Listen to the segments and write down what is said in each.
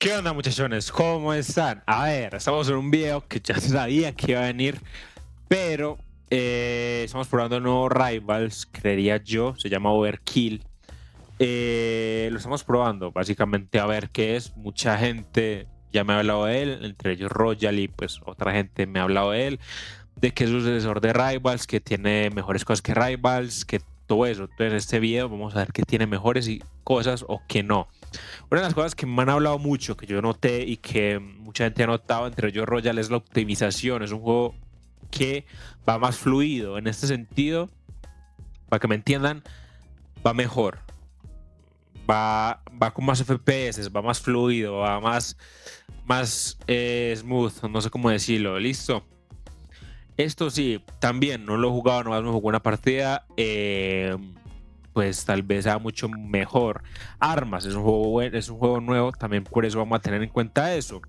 ¿Qué onda, muchachones? ¿Cómo están? A ver, estamos en un video que ya sabía que iba a venir, pero estamos probando un nuevo Rivals, creería yo, se llama Overkill. Lo estamos probando, básicamente a ver qué es. Mucha gente ya me ha hablado de él, entre ellos Royal y pues otra gente me ha hablado de él, de que es un sucesor de Rivals, que tiene mejores cosas que Rivals, que todo eso. Entonces en este video vamos a ver qué tiene mejores y cosas o qué no. Una de las cosas que me han hablado mucho, que yo noté y que mucha gente ha notado, entre ellos Royal, es la optimización. Es un juego que va más fluido. En este sentido, para que me entiendan, va mejor. Va con más FPS, va más fluido, va más smooth, no sé cómo decirlo. Listo. Esto sí, también no lo he jugado, nomás me jugó una partida. Pues tal vez sea mucho mejor. Armas, es un juego bueno, es un juego nuevo, también por eso vamos a tener en cuenta eso.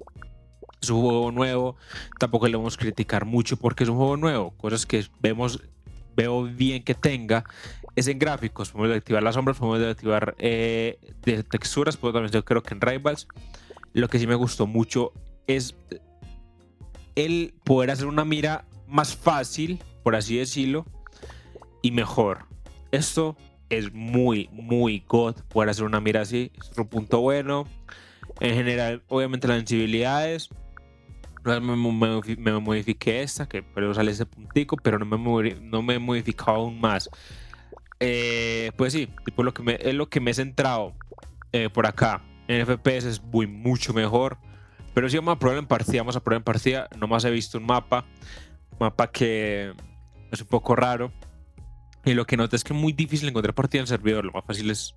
Es un juego nuevo, tampoco le vamos a criticar mucho porque es un juego nuevo. Cosas que veo bien que tenga es en gráficos. Podemos activar las sombras, podemos activar de texturas, pero también yo creo que en Rivals. Lo que sí me gustó mucho es el poder hacer una mira más fácil, por así decirlo, y mejor. Esto es muy god poder hacer una mira así. Es otro punto bueno. En general, obviamente las sensibilidades. Me modifiqué esta, que por eso sale ese puntico, pero no me he modificado aún más. Pues sí, tipo es lo que me he centrado por acá. En FPS es mucho mejor. Pero sí vamos a probar en partida, vamos a probar en partida. Nomás he visto un mapa que es un poco raro. Y lo que noté es que es muy difícil encontrar partida en el servidor. Lo más fácil es...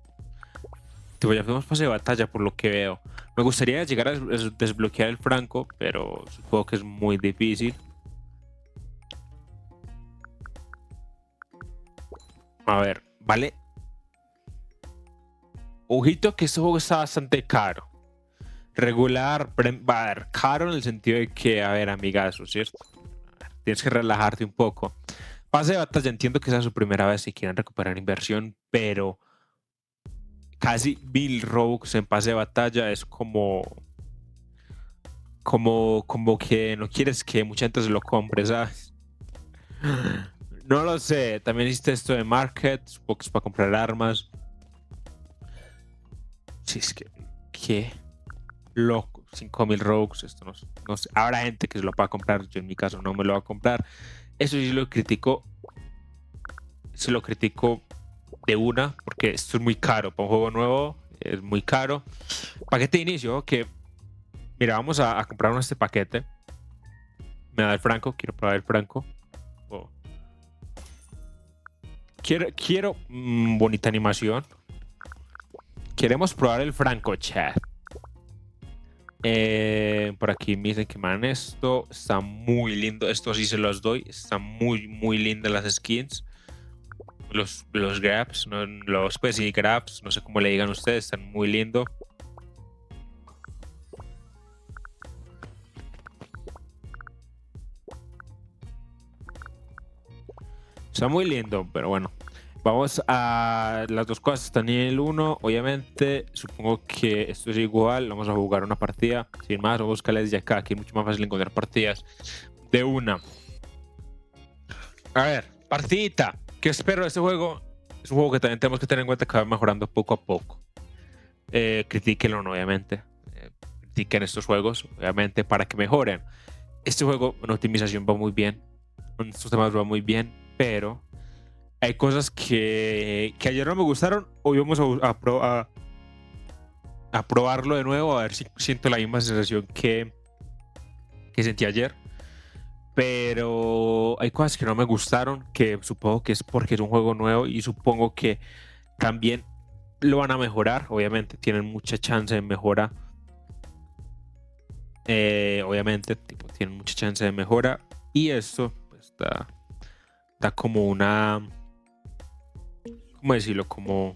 Tipo, ya fuimos pase de batalla por lo que veo. Me gustaría llegar a desbloquear el Franco, pero supongo que es muy difícil. A ver, vale. Ojito que este juego está bastante caro. Regular, va a ver, caro en el sentido de que, a ver, amigazo, ¿cierto? Tienes que relajarte un poco. Pase de batalla, entiendo que esa es su primera vez y quieren recuperar inversión, pero casi 1000 Robux en pase de batalla es como que no quieres que mucha gente se lo compre, ¿sabes? No lo sé. También hiciste esto de Market, supongo que es para comprar armas. Sí, es que, ¿qué? Loco, 5000 Robux, esto no sé. Habrá gente que se lo va a comprar, yo en mi caso no me lo voy a comprar. Eso sí lo critico, se lo critico de una, porque esto es muy caro para un juego nuevo, es muy caro. Paquete de inicio, que mira, vamos a comprarnos este paquete. Me da el Franco, quiero probar el Franco. Oh. Quiero bonita animación. Queremos probar el Franco, chat. Por aquí me dicen que man, esto está muy lindo. Esto sí se los doy. Están muy lindas las skins. Los grabs, ¿no? Los pues sí, grabs, no sé cómo le digan ustedes, están muy lindos. Está muy lindo, pero bueno. Vamos a las dos cosas. Están en el 1, obviamente. Supongo que esto es igual. Vamos a jugar una partida. Sin más, vamos a buscarla desde acá. Aquí es mucho más fácil encontrar partidas de una. A ver, partidita. ¿Qué espero de este juego? Es un juego que también tenemos que tener en cuenta que va mejorando poco a poco. Critíquenlo, ¿no? Obviamente. Critiquen estos juegos, obviamente, para que mejoren. Este juego en optimización va muy bien. En estos temas va muy bien, pero hay cosas que ayer no me gustaron. Hoy vamos a probarlo de nuevo, a ver si siento la misma sensación que sentí ayer. Pero hay cosas que no me gustaron, que supongo que es porque es un juego nuevo y supongo que también lo van a mejorar. Obviamente tienen mucha chance de mejora. Obviamente tipo, tienen mucha chance de mejora. Y esto pues, da como una... ¿Cómo decirlo? Como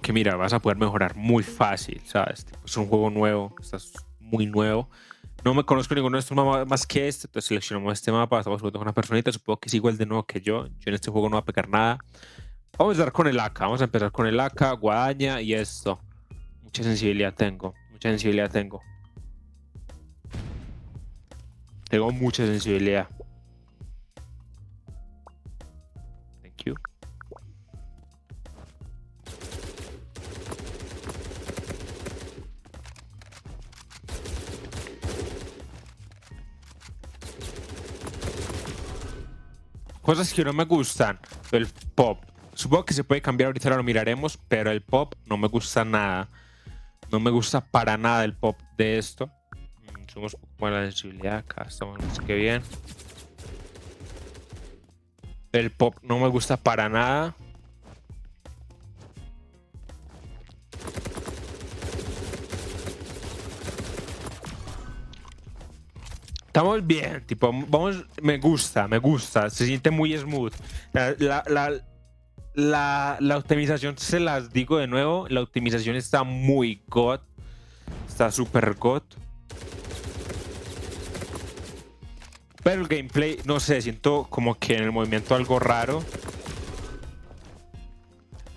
que mira, vas a poder mejorar muy fácil, ¿sabes? Tipo, es un juego nuevo, estás muy nuevo. No me conozco ninguno de estos mapas más que este, entonces seleccionamos este mapa, estamos jugando con una personita, supongo que es igual de nuevo que yo. Yo en este juego no voy a pegar nada. Vamos a empezar con el AK, vamos a empezar con el AK, guadaña y esto. Mucha sensibilidad tengo, Mucha sensibilidad tengo. Tengo mucha sensibilidad. Thank you. Cosas que no me gustan. El pop. Supongo que se puede cambiar, ahorita lo miraremos, pero el pop no me gusta nada. No me gusta para nada el pop de esto. Subimos un poco más la sensibilidad. Acá estamos más que bien. El pop no me gusta para nada. Estamos bien, tipo, vamos, me gusta, se siente muy smooth. La optimización, se las digo de nuevo, la optimización está muy god, está super god. Pero el gameplay, no sé, siento como que en el movimiento algo raro.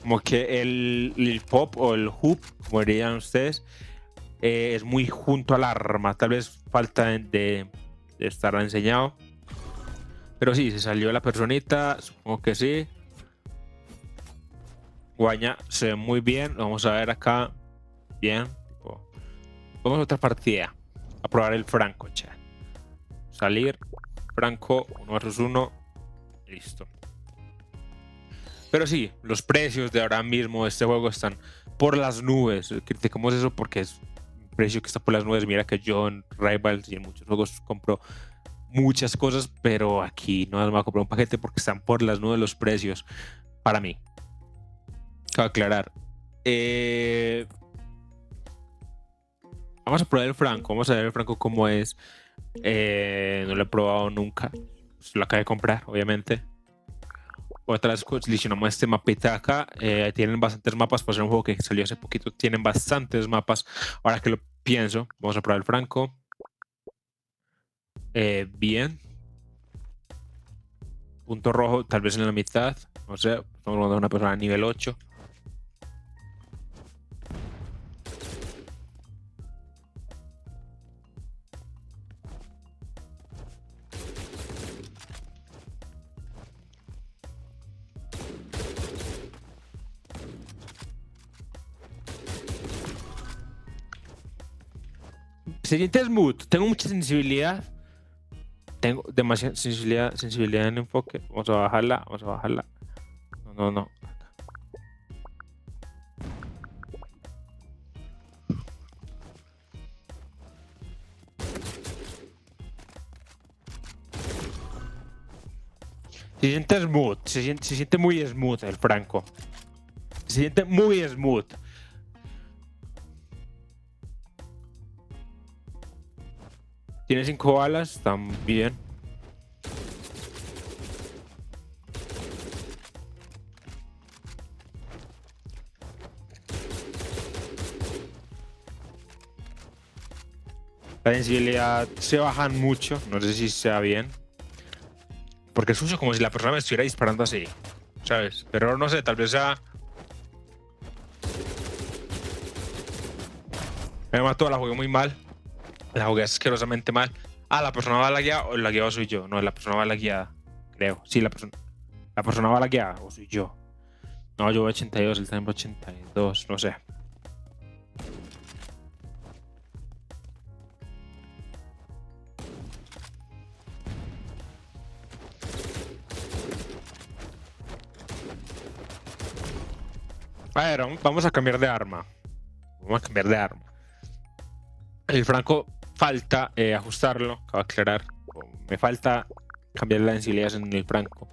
Como que el pop o el hoop, como dirían ustedes, es muy junto al arma. Tal vez falta de estar enseñado. Pero sí, se salió la personita, supongo que sí. Guaña se ve muy bien. Lo vamos a ver acá. Bien. Vamos a otra partida. A probar el Franco, chat. Salir. Franco, 1 versus 1. Listo. Pero sí, los precios de ahora mismo de este juego están por las nubes. Criticamos eso porque es un precio que está por las nubes. Mira que yo en Rivals y en muchos juegos compro muchas cosas, pero aquí no me voy a comprar un paquete porque están por las nubes los precios. Para mí. Cabe aclarar. Vamos a probar el Franco. Vamos a ver el Franco cómo es. No lo he probado nunca. Lo acabé de comprar, obviamente. Otras cosas, seleccionamos este mapita acá. Tienen bastantes mapas. Pues es un juego que salió hace poquito. Tienen bastantes mapas. Ahora que lo pienso, vamos a probar el Franco. Bien. Punto rojo, tal vez en la mitad. No sé. Estamos hablando de una persona a nivel 8. Se siente smooth. Tengo mucha sensibilidad. Tengo demasiada sensibilidad en enfoque. Vamos a bajarla. Vamos a bajarla. No. Se siente smooth. Se siente muy smooth el Franco. Se siente muy smooth. Tiene 5 balas, también. La sensibilidad se bajan mucho, no sé si sea bien. Porque es como si la persona me estuviera disparando así, ¿sabes? Pero no sé, tal vez sea... Me mató, la jugué muy mal. La jugué asquerosamente mal. Ah, la persona va lagueada o la guiada soy yo. No, la persona va lagueada, creo. Sí, la persona va lagueada o soy yo. No, yo voy 82, él también va 82, no sé. A ver, vamos a cambiar de arma. Vamos a cambiar de arma. El Franco falta ajustarlo, acabo de aclarar. Me falta cambiar la sensibilidad en el Franco.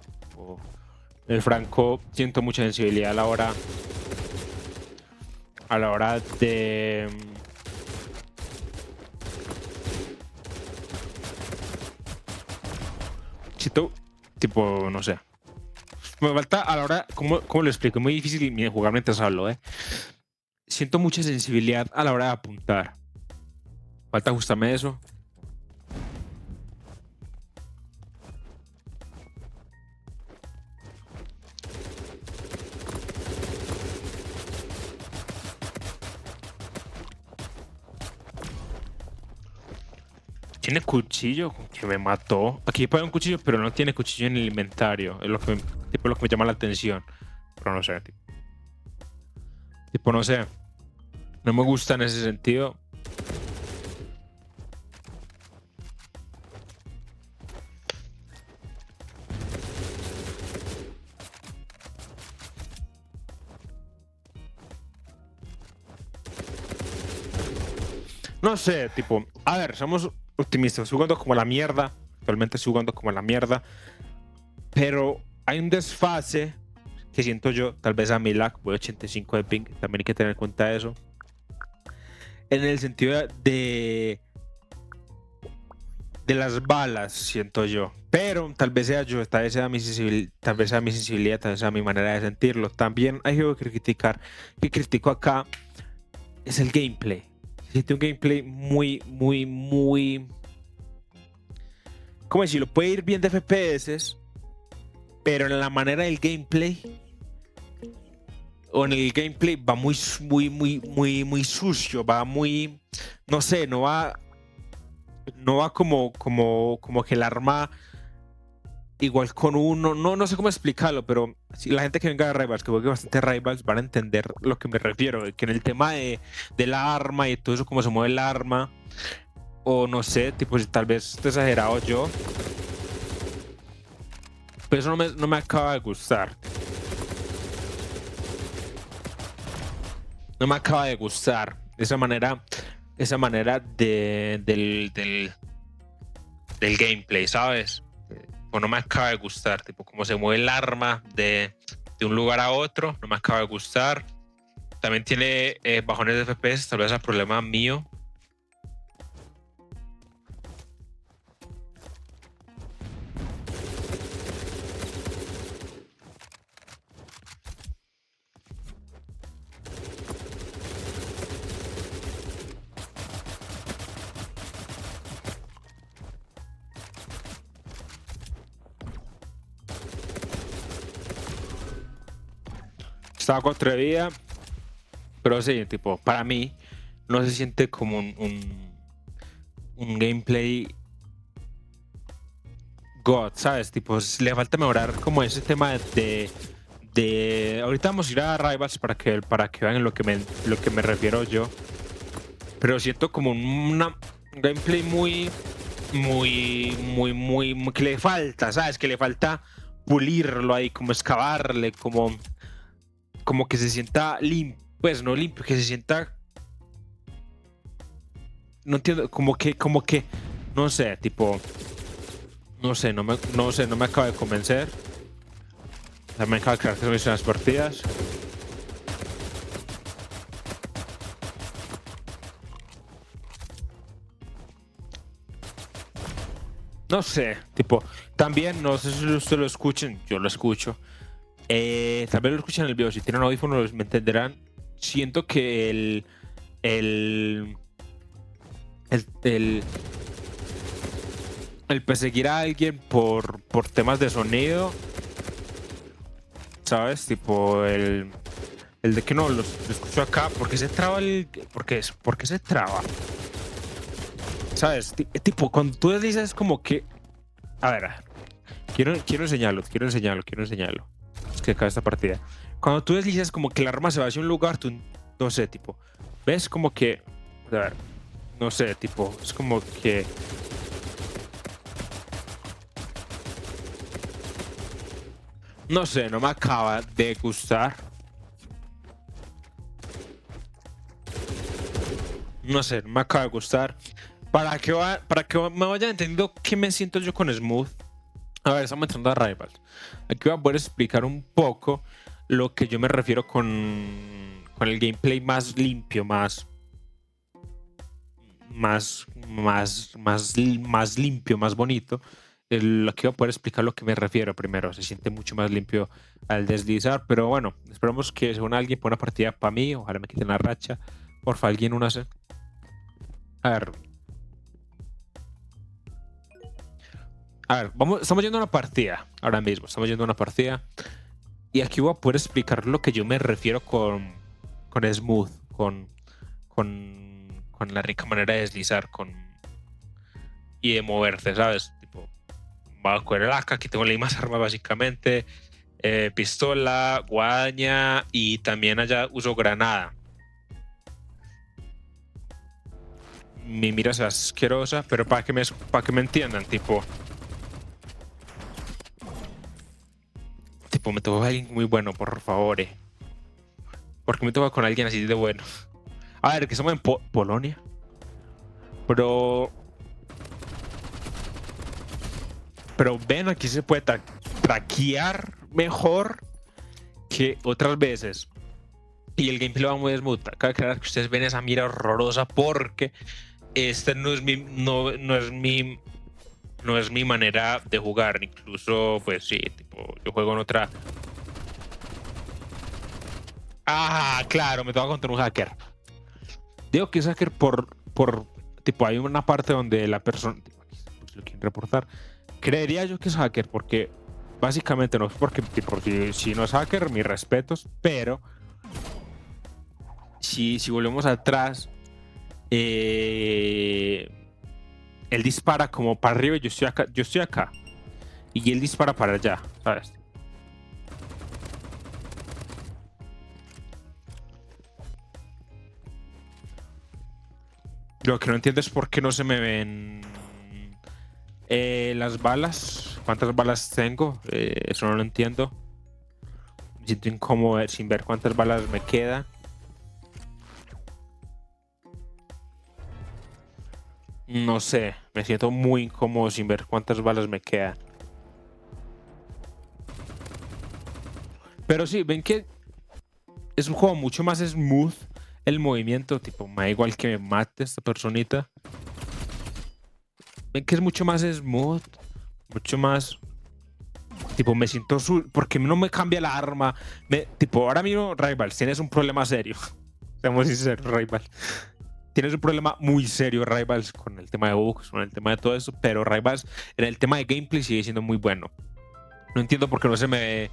El Franco siento mucha sensibilidad a la hora de siento tipo, no sé. Me falta a la hora, ¿cómo lo explico? Es muy difícil jugar mientras hablo, Siento mucha sensibilidad a la hora de apuntar. Falta ajustarme eso. tiene cuchillo que me mató. Aquí puede un cuchillo, pero no tiene cuchillo en el inventario. Es lo que me llama la atención. Pero no sé, tipo, no sé. No me gusta en ese sentido. No sé, tipo, a ver, somos optimistas, jugando como la mierda. Actualmente estoy jugando como la mierda. Pero hay un desfase que siento yo, tal vez a mi lag, voy a 85 de ping, también hay que tener en cuenta eso. En el sentido de las balas, siento yo. Pero tal vez sea yo, tal vez sea mi sensibilidad, tal vez sea mi manera de sentirlo. También hay algo que criticar, que critico acá, es el gameplay. Siento un gameplay muy... ¿Cómo decirlo? Puede ir bien de FPS, pero en la manera del gameplay o en el gameplay va muy sucio, va muy, no sé, no va como que el arma igual con uno, no sé cómo explicarlo, pero si la gente que venga de Rivals, que juegue bastante Rivals, van a entender lo que me refiero, que en el tema de la arma y todo eso, cómo se mueve el arma, o no sé, tipo, tal vez estoy exagerado yo, pero eso no me acaba de gustar. No me acaba de gustar esa manera del gameplay, ¿sabes? O no me acaba de gustar, tipo, cómo se mueve el arma de un lugar a otro, no me acaba de gustar. También tiene bajones de FPS, tal vez es problema mío. Estaba atrevida, pero sí, tipo, para mí no se siente como un gameplay God, ¿sabes? Tipo, le falta mejorar como ese tema ahorita vamos a ir a Rivals para que vean lo que me refiero yo. Pero siento como un gameplay que le falta, ¿sabes? Que le falta pulirlo ahí, como excavarle, como que se sienta limpio, pues no limpio, que se sienta, no entiendo, como que, no sé, tipo, no sé, no me acaba de convencer. Me acaba de crear que son las partidas. No sé, tipo, también, no sé si ustedes lo escuchen, yo lo escucho. También lo escuchan en el video, si tienen audífonos me entenderán. Siento que el, el, el perseguir a alguien por temas de sonido, ¿sabes? Tipo, el de que no, lo escucho acá, ¿por qué se traba por qué se traba? ¿Sabes? Tipo, cuando tú dices como que, a ver, quiero enseñarlo. Es que acá esta partida. Cuando tú deslizas como que el arma se va hacia un lugar, tú, no sé, tipo, ves como que, a ver, no sé, tipo, es como que, no sé, no me acaba de gustar. No sé, no me acaba de gustar. Para que me vayan entendiendo qué me siento yo con Smooth. A ver, estamos entrando a Rivals. Aquí voy a poder explicar un poco lo que yo me refiero con el gameplay más limpio, más limpio, más bonito. Aquí voy a poder explicar lo que me refiero primero. Se siente mucho más limpio al deslizar, pero bueno, esperamos que se una alguien por una partida para mí. Ojalá me quiten la racha. Porfa, alguien únase. A ver. A ver, estamos yendo a una partida ahora mismo. Estamos yendo a una partida. Y aquí voy a poder explicar lo que yo me refiero con Smooth, con la rica manera de deslizar, y de moverse, ¿sabes? Tipo, va a coger el AK, aquí tengo las mismas armas básicamente, pistola, guadaña y también allá uso granada. Mi mira es asquerosa, pero para que me entiendan, tipo me toca con alguien muy bueno, por favor. Porque me toca con alguien así de bueno. A ver, que estamos en Polonia. Pero ven, aquí se puede traquear mejor que otras veces. Y el gameplay va muy smooth. Cabe aclarar que ustedes ven esa mira horrorosa porque esta no es mi manera de jugar. Incluso, pues sí, tipo, yo juego en otra. Ah, claro, me toca contra un hacker. Digo que es hacker tipo, hay una parte donde la persona, tipo, si lo quieren reportar, creería yo que es hacker porque básicamente no es porque, tipo, si no es hacker, mis respetos, pero si volvemos atrás, él dispara como para arriba y yo estoy acá y él dispara para allá, ¿sabes? Lo que no entiendo es por qué no se me ven las balas. ¿Cuántas balas tengo? Eso no lo entiendo. Me siento incómodo sin ver cuántas balas me quedan. No sé, me siento muy incómodo sin ver cuántas balas me quedan. Pero sí, ven que es un juego mucho más smooth el movimiento. Tipo, me da igual que me mate esta personita. Ven que es mucho más smooth, mucho más. Tipo, me siento. Porque no me cambia la arma. Tipo, ahora mismo, Rivals, tienes un problema serio. Seamos sinceros, Rivals. Tienes un problema muy serio, Rivals, con el tema de bugs, con el tema de todo eso. Pero Rivals, en el tema de gameplay, sigue siendo muy bueno. No entiendo por qué no se me ve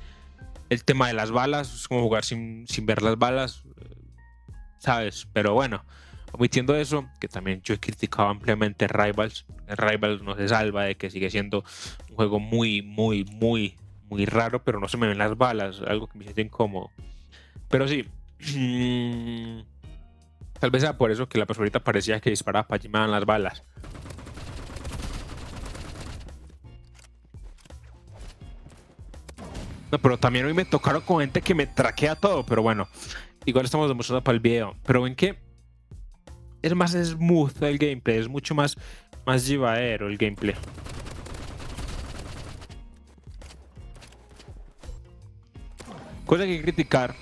el tema de las balas. Es como jugar sin ver las balas, ¿sabes? Pero bueno, omitiendo eso, que también yo he criticado ampliamente Rivals. Rivals no se salva de que sigue siendo un juego muy, muy, muy, muy raro, pero no se me ven las balas, algo que me siente incómodo. Pero sí, tal vez sea por eso que la personita parecía que disparaba para allí me dan las balas. No, pero también hoy me tocaron con gente que me traquea todo, pero bueno, igual estamos demostrando para el video. Pero ven que es más smooth el gameplay, es mucho más llevadero el gameplay. Cosa que hay que criticar,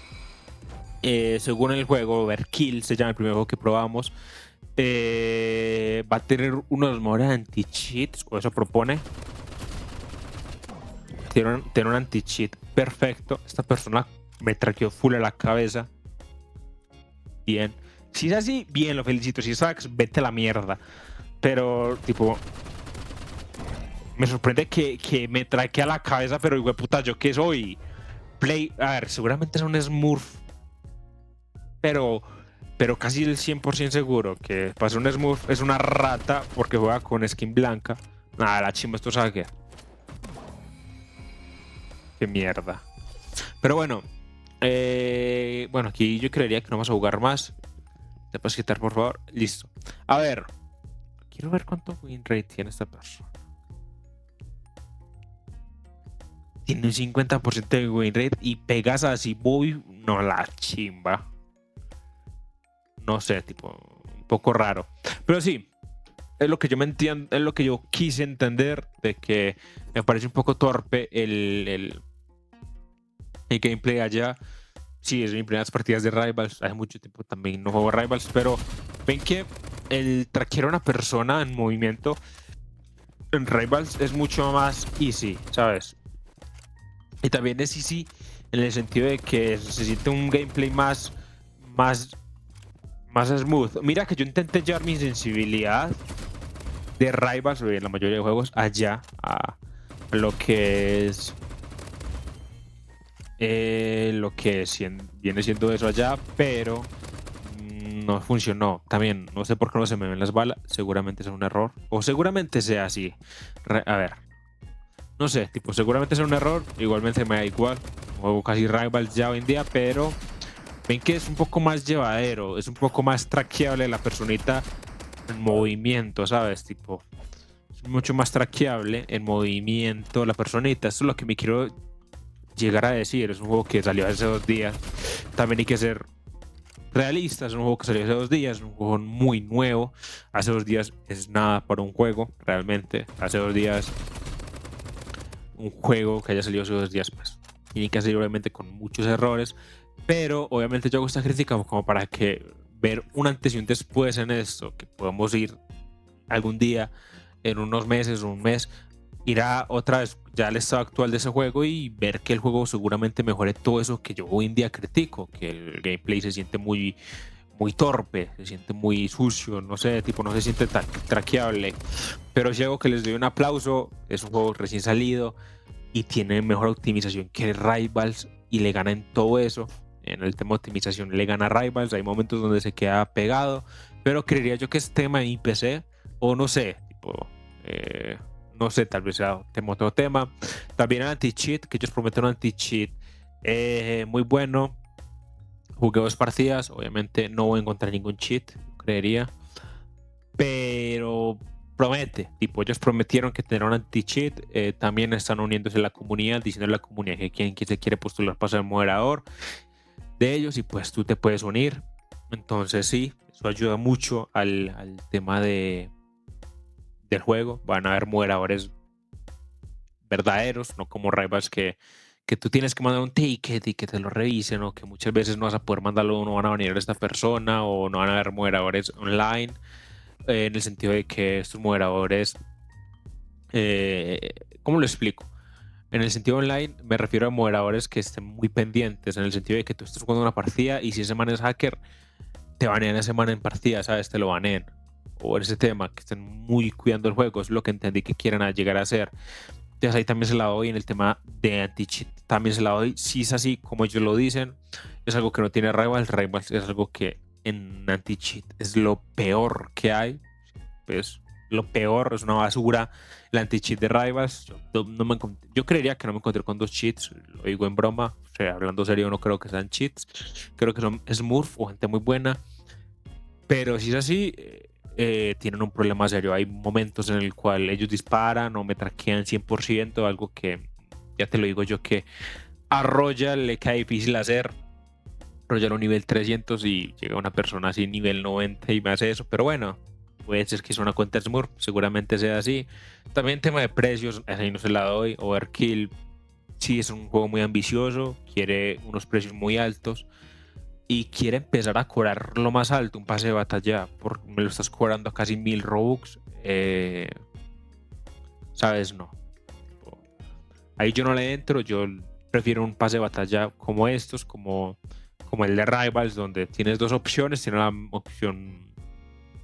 según el juego, Overkill se llama el primer juego que probamos, va a tener unos modos anti-cheats, o eso propone. Tiene un anti-cheat perfecto. Esta persona me traqueó full a la cabeza. Bien. Si es así, bien, lo felicito. Si es Axe, vete a la mierda. Pero, tipo, me sorprende que me traquee a la cabeza, pero, hijo de puta, ¿yo qué soy? A ver, seguramente es un Smurf. Pero casi el 100% seguro que para ser un Smurf es una rata porque juega con skin blanca. Nada, la chimba, esto sabe qué. Qué mierda. Pero bueno, bueno, aquí yo creería que no vamos a jugar más. ¿Te puedes quitar, por favor? Listo. A ver, quiero ver cuánto win rate tiene esta persona. Tiene un 50% de win rate y pegas así, voy, no, la chimba. No sé, tipo, un poco raro. Pero sí, es lo que yo me entiendo, es lo que yo quise entender, de que me parece un poco torpe el gameplay allá. Sí, es mis primeras partidas de Rivals. Hace mucho tiempo también no juego Rivals, pero ven que el traquear a una persona en movimiento en Rivals es mucho más easy, ¿sabes? Y también es easy en el sentido de que se siente un gameplay más smooth. Mira que yo intenté llevar mi sensibilidad de Rivals, en la mayoría de juegos, allá a lo que es lo que viene siendo eso allá, pero no funcionó. También no sé por qué no se me ven las balas. Seguramente es un error. O seguramente sea así. A ver. No sé, tipo, seguramente es un error. Igualmente me da igual. Juego casi Rivals ya hoy en día, pero ven que es un poco más llevadero. Es un poco más traqueable la personita en movimiento, ¿sabes? Tipo, es mucho más traqueable en movimiento la personita. Esto es lo que me quiero llegar a decir. Es un juego que salió hace 2 días. También hay que ser realistas. Es un juego que salió hace 2 días. Es un juego muy nuevo. Hace 2 días es nada para un juego, realmente. Hace 2 días, un juego que haya salido hace 2 días, pues tiene que salir obviamente con muchos errores. Pero obviamente yo hago esta crítica como para que ver un antes y un después en esto. Que podemos ir algún día, en unos meses o un mes, irá otra vez ya al estado actual de ese juego y ver que el juego seguramente mejore todo eso que yo hoy en día critico, que el gameplay se siente muy, muy torpe, se siente muy sucio, no sé, tipo no se siente tan traqueable. Pero si algo que les doy un aplauso, es un juego recién salido y tiene mejor optimización que Rivals y le gana en todo eso. En el tema de optimización le gana a Rivals, hay momentos donde se queda pegado, pero creería yo que es tema de IPC o no sé, tipo, no sé, tal vez sea otro tema. También el anti-cheat, que ellos prometen un anti-cheat muy bueno. Jugué 2 partidas, obviamente no voy a encontrar ningún cheat, creería, pero promete, tipo, ellos prometieron que tendrán un anti-cheat. También están uniéndose a la comunidad, diciendo a la comunidad que quien se quiere postular para ser moderador de ellos y pues tú te puedes unir. Entonces sí, eso ayuda mucho al tema del juego. Van a haber moderadores verdaderos, no como Rivals que tú tienes que mandar un ticket y que te lo revisen, o que muchas veces no vas a poder mandarlo, no van a venir a esta persona, o no van a haber moderadores online, en el sentido de que estos moderadores, ¿cómo lo explico? En el sentido online me refiero a moderadores que estén muy pendientes, en el sentido de que tú estás jugando una partida y si ese man es hacker, te banean a ese man en partida, ¿sabes? Te lo banean. O ese tema, que estén muy cuidando el juego, es lo que entendí que quieran llegar a hacer. Entonces ahí también se la doy en el tema de anti-cheat. También se la doy. Si es así como ellos lo dicen, es algo que no tiene Rivals. Rivals es algo que en anti-cheat es lo peor que hay. Pues lo peor, es una basura. El anti-cheat de Rivals. Yo creería que no me encontré con 2 cheats. Lo digo en broma. O sea, hablando serio, no creo que sean cheats. Creo que son Smurf o gente muy buena. Pero si es así, tienen un problema serio. Hay momentos en el cual ellos disparan o me traquean 100%, algo que ya te lo digo yo que a Royal le cae difícil hacer. Royal un nivel 300 y llega una persona así nivel 90 y me hace eso, pero bueno, puede ser que es una cuenta Smurf, seguramente sea así. También tema de precios, ahí no se la doy. Overkill sí es un juego muy ambicioso, quiere unos precios muy altos y quiere empezar a cobrar lo más alto, un pase de batalla, porque me lo estás cobrando a casi 1000 Robux, ¿sabes? No. Ahí yo no le entro, yo prefiero un pase de batalla como estos, como el de Rivals, donde tienes 2 opciones, tienes la opción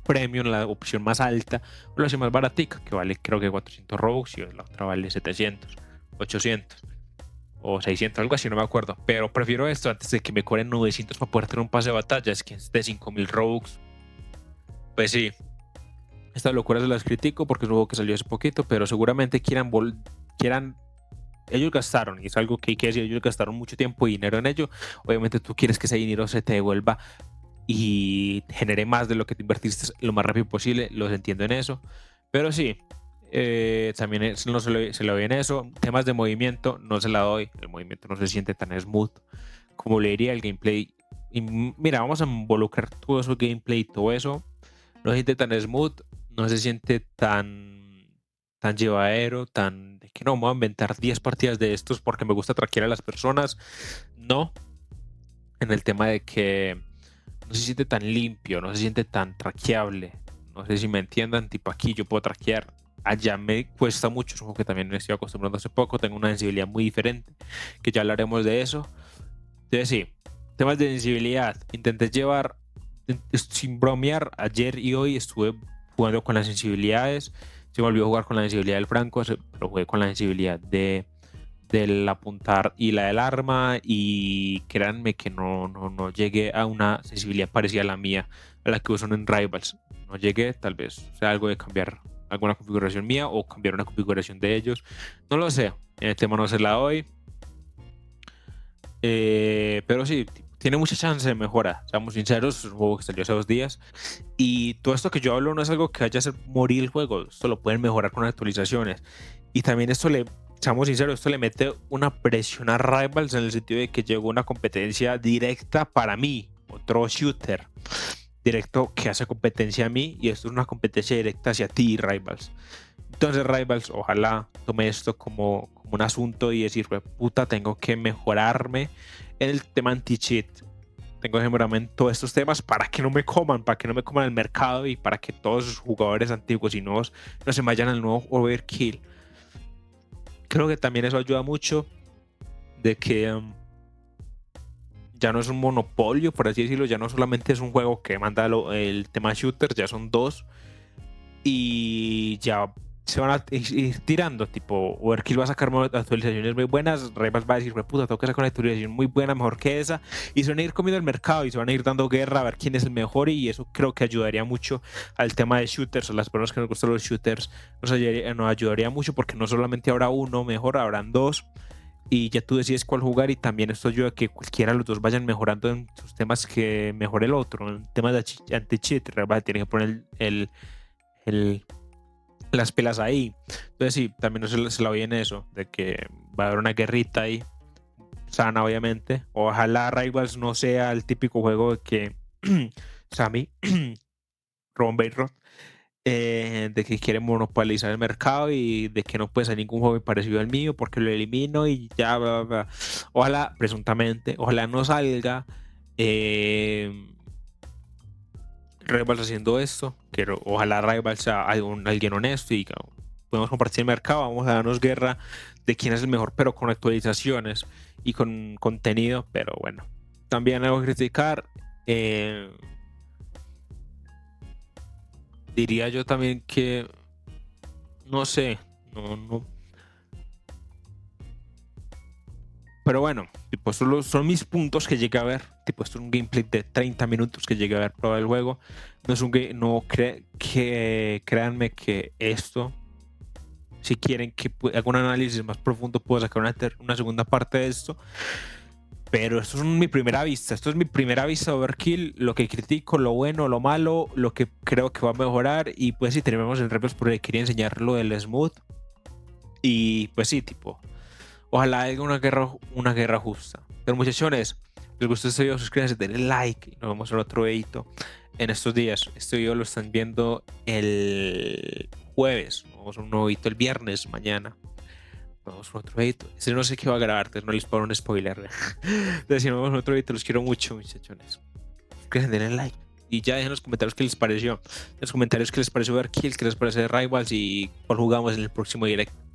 premium, la opción más alta, o la opción más baratica, que vale creo que 400 Robux, y la otra vale 700, 800 o 600, algo así, no me acuerdo. Pero prefiero esto antes de que me cobren 900 para poder tener un pase de batalla. Es que es de 5000 Robux. Pues sí, estas locuras las critico porque es un juego que salió hace poquito, pero seguramente quieran. Ellos gastaron, y es algo que hay que decir, ellos gastaron mucho tiempo y dinero en ello. Obviamente tú quieres que ese dinero se te devuelva y genere más de lo que te invertiste lo más rápido posible. Los entiendo en eso. Pero sí, también no se lo doy en eso. Temas de movimiento no se la doy. El movimiento no se siente tan smooth como le diría el gameplay. Y mira, vamos a involucrar todo eso, gameplay y todo eso. No se siente tan smooth, no se siente tan llevadero, tan de que no, me voy a inventar 10 partidas de estos porque me gusta traquear a las personas. No, en el tema de que no se siente tan limpio, no se siente tan traqueable. No sé si me entiendan, tipo aquí yo puedo traquear, allá me cuesta mucho, es algo que también me estoy acostumbrando hace poco, tengo una sensibilidad muy diferente, que ya hablaremos de eso. Entonces sí, temas de sensibilidad, intenté llevar, sin bromear, ayer y hoy estuve jugando con las sensibilidades, se me olvidó jugar con la sensibilidad del Franco, pero jugué con la sensibilidad del apuntar y la del arma, y créanme que no llegué a una sensibilidad parecida a la mía, a la que usan en Rivals. No llegué, tal vez sea algo de cambiar alguna configuración mía o cambiar una configuración de ellos. No lo sé, en el tema no se la doy. Pero sí, tiene mucha chance de mejora. Seamos sinceros, es un juego que salió hace 2 días. Y todo esto que yo hablo no es algo que vaya a hacer morir el juego. Esto lo pueden mejorar con actualizaciones. Y también seamos sinceros, esto le mete una presión a Rivals en el sentido de que llegó una competencia directa para mí. Otro shooter directo que hace competencia a mí. Y esto es una competencia directa hacia ti, Rivals. Entonces Rivals, ojalá tome esto como un asunto y decir, puta, tengo que mejorarme en el tema anti-cheat. Tengo que mejorarme en todos estos temas para que no me coman, el mercado y para que todos los jugadores antiguos y nuevos no se vayan al nuevo overkill. Creo que también eso ayuda mucho de que ya no es un monopolio, por así decirlo, ya no solamente es un juego que manda el tema shooter, ya son dos y ya se van a ir tirando, tipo, Overkill va a sacar actualizaciones muy buenas, Rivals va a decir, puta, tengo que sacar una actualización muy buena, mejor que esa, y se van a ir comiendo el mercado y se van a ir dando guerra a ver quién es el mejor, y eso creo que ayudaría mucho al tema de shooters, a las personas que nos gustan los shooters, nos ayudaría mucho, porque no solamente habrá uno mejor, habrán dos, y ya tú decides cuál jugar, y también esto ayuda a que cualquiera de los dos vayan mejorando en sus temas que mejore el otro. En temas de anti-cheat, tiene que poner las pelas ahí. Entonces sí, también se la oye en eso, de que va a haber una guerrita ahí, sana obviamente. Ojalá Rivals no sea el típico juego de que Sammy, Ron Bayrod, de que quiere monopolizar el mercado y de que no puede ser ningún juego parecido al mío porque lo elimino y ya, bla, bla, bla. Ojalá, presuntamente, ojalá no salga Rivals haciendo esto, que ojalá Rivals sea alguien honesto y podemos compartir el mercado, vamos a darnos guerra de quién es el mejor, pero con actualizaciones y con contenido. Pero bueno, también algo que criticar, diría yo también que no sé, no, pero bueno, tipo, son mis puntos que llegué a ver. Tipo, esto es un gameplay de 30 minutos que llegué a ver probar el juego. No es un créanme que esto, si quieren que haga un análisis más profundo, puedo sacar una segunda parte de esto. Pero esto es mi primera vista. Esto es mi primera vista de Overkill. Lo que critico, lo bueno, lo malo, lo que creo que va a mejorar. Y pues si tenemos el Rebels porque quería enseñar lo del Smooth. Y pues sí, tipo, ojalá haya una guerra justa. Pero muchachones, les gustó este video, suscríbanse, denle like y nos vemos en otro videito en estos días. Este video lo están viendo el jueves. Vamos a un nuevo videito el viernes, mañana. Vamos a otro videito. Este no sé qué va a grabar, no les pongo un spoiler. Entonces, si nos vemos en otro videito, los quiero mucho, muchachones. Suscríbanse, denle like. Y ya dejen en los comentarios qué les pareció. En los comentarios qué les pareció Overkill, qué les parece Rivals y cuál jugamos en el próximo directo.